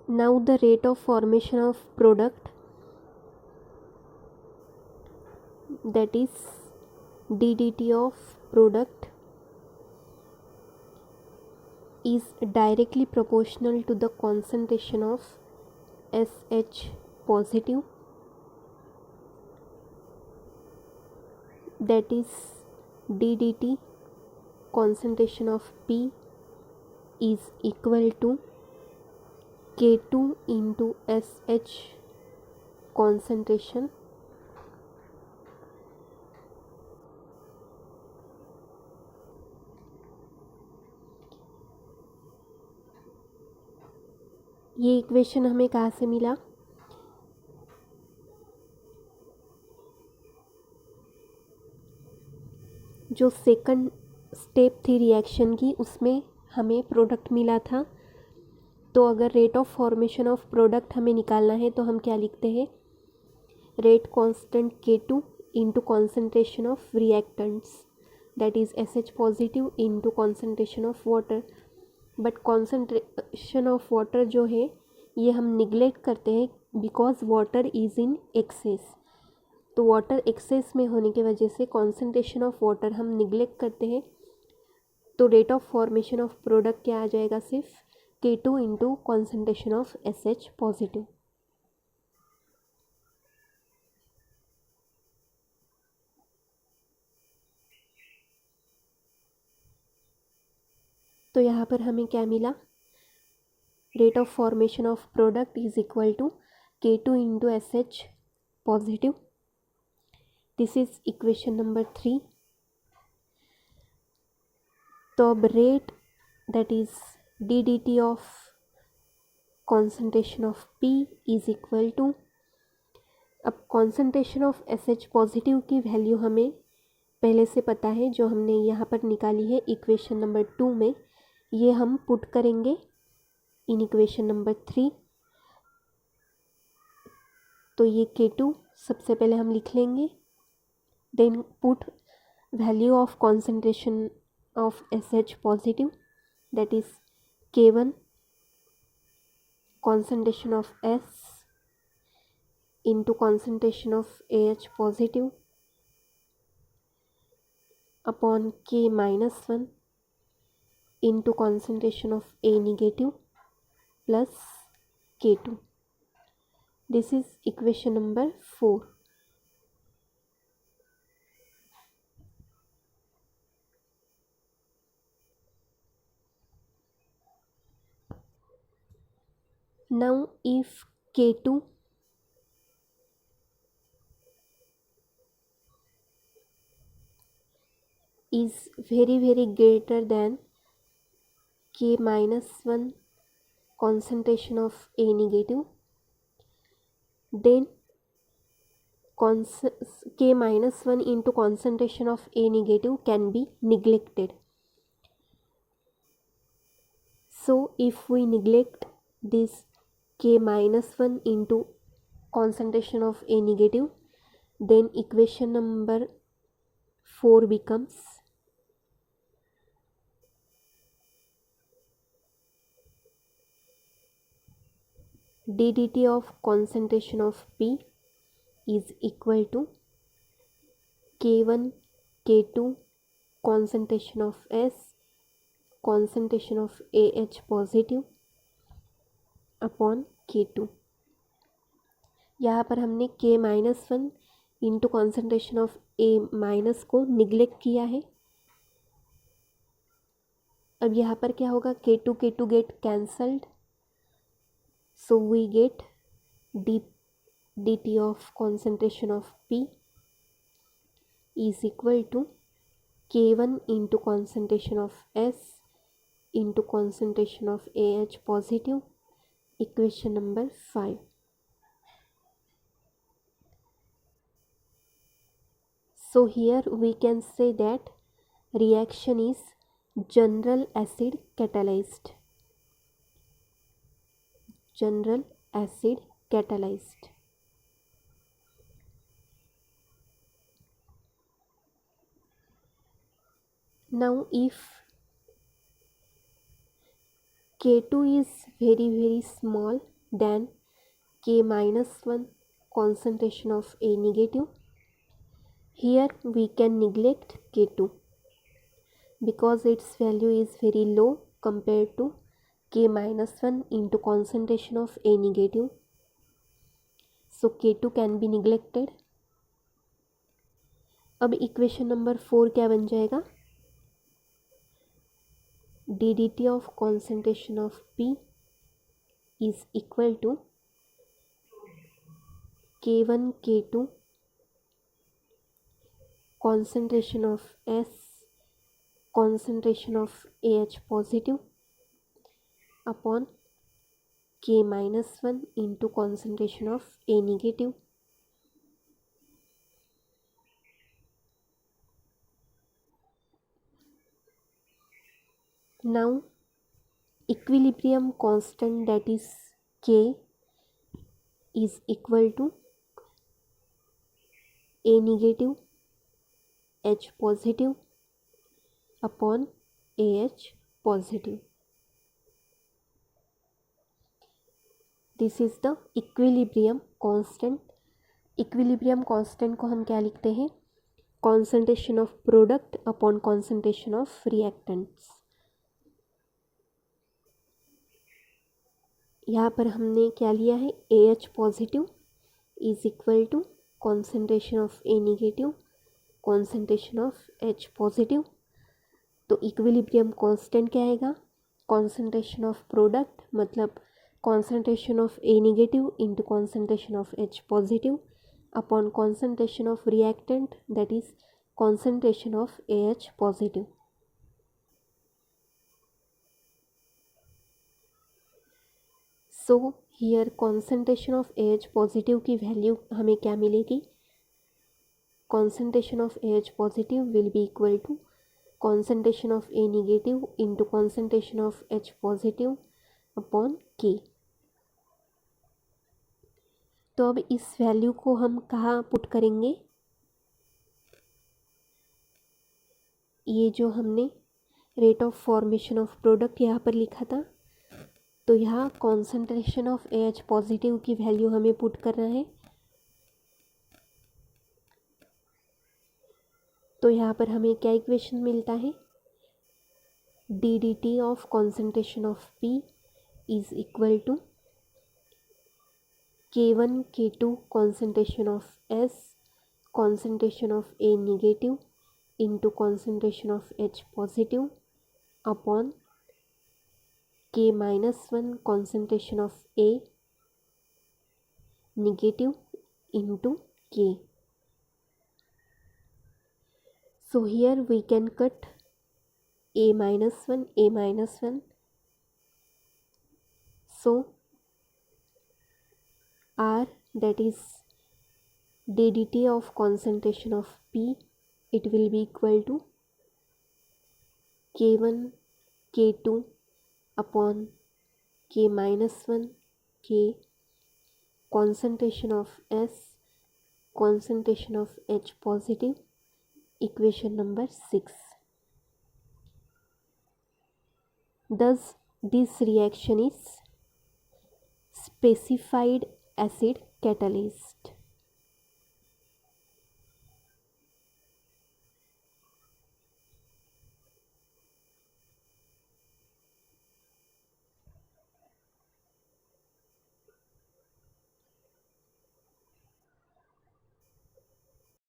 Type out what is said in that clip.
Now the rate of formation of product, that is ddt of product, is directly proportional to the concentration of SH positive, that is ddt concentration of P is equal to K2 into SH concentration ये equation हमें कहाँ से मिला? जो second step थी reaction की उसमें हमें प्रोडक्ट मिला था। तो अगर rate of formation of product हमें निकालना है तो हम क्या लिखते हैं? Rate constant K2 into concentration of reactants, that is SH positive into concentration of water. But concentration of water जो है ये हम निगलेक्ट करते हैं because water is in excess. तो वाटर एक्सेस में होने की वजह से कॉन्सेंट्रेशन ऑफ वाटर हम निगलेक्ट करते हैं। तो rate of formation of product क्या आ जाएगा? सिर्फ K2 into concentration of SH positive. तो यहाँ पर हमें क्या मिला? Rate of formation of product is equal to K2 into SH positive. This is equation number 3। तो अब rate that is ddt of concentration of P is equal to, अब concentration of SH positive की value हमें पहले से पता है जो हमने यहाँ पर निकाली है इक्वेशन नंबर 2 में, ये हम पुट करेंगे इन इक्वेशन नंबर 3। तो ये K2 सबसे पहले हम लिख लेंगे, then put value of concentration of SH positive that is K1 concentration of S into concentration of AH positive upon K minus 1 into concentration of A negative plus K2. This is equation number 4. Now if K2 is very greater than K minus 1 concentration of A negative, then K minus 1 into concentration of A negative can be neglected. So if we neglect this K minus 1 into concentration of A negative, then equation number 4 becomes ddt of concentration of P is equal to K1 K2 concentration of S concentration of AH positive upon K2। यहाँ पर हमने K minus 1 into concentration of A minus को neglect किया है। अब यहाँ पर क्या होगा? K2 K2 get cancelled, so we get dt of concentration of P is equal to K1 into concentration of S into concentration of AH positive, equation number 5. So here we can say that reaction is general acid catalyzed. General acid catalyzed. Now if K2 is very small, than K minus 1 concentration of A negative. Here we can neglect K2 because its value is very low compared to K minus 1 into concentration of A negative. So K2 can be neglected. अब equation number 4 क्या बन जाएगा? ddt of concentration of P is equal to K1 K2 concentration of S concentration of AH positive upon K minus 1 into concentration of A negative. Now equilibrium constant, that is K, is equal to A negative H positive upon AH positive. This is the equilibrium constant. Equilibrium constant को हम क्या लिखते हैं? Concentration of product upon concentration of reactants. यहाँ पर हमने क्या लिया है? AH positive is equal to concentration of A negative concentration of H positive. तो इक्विलिब्रियम कांस्टेंट क्या आएगा? कॉन्सेंट्रेशन ऑफ प्रोडक्ट मतलब concentration of A negative into concentration of H positive upon concentration of reactant, that is concentration of AH positive. So here concentration of AH positive की value हमें क्या मिलेगी? concentration of AH positive will be equal to concentration of A negative into concentration of H positive upon K. तो अब इस value को हम कहाँ पुट करेंगे? ये जो हमने rate of formation of product यहाँ पर लिखा था, तो यहाँ कॉन्सेंट्रेशन ऑफ AH पॉजिटिव की वैल्यू हमें पुट करना है. तो यहाँ पर हमें क्या इक्वेशन मिलता है? ddt of concentration of P is equal to K1 K2 concentration of S concentration of A negative into concentration of H positive upon K minus 1 concentration of A negative into K. So here we can cut A minus 1, A minus 1. So R, that is ddt of concentration of P, it will be equal to K1 K2 upon K minus 1 K concentration of S concentration of H positive, equation number 6. Thus this reaction is specified acid catalyst.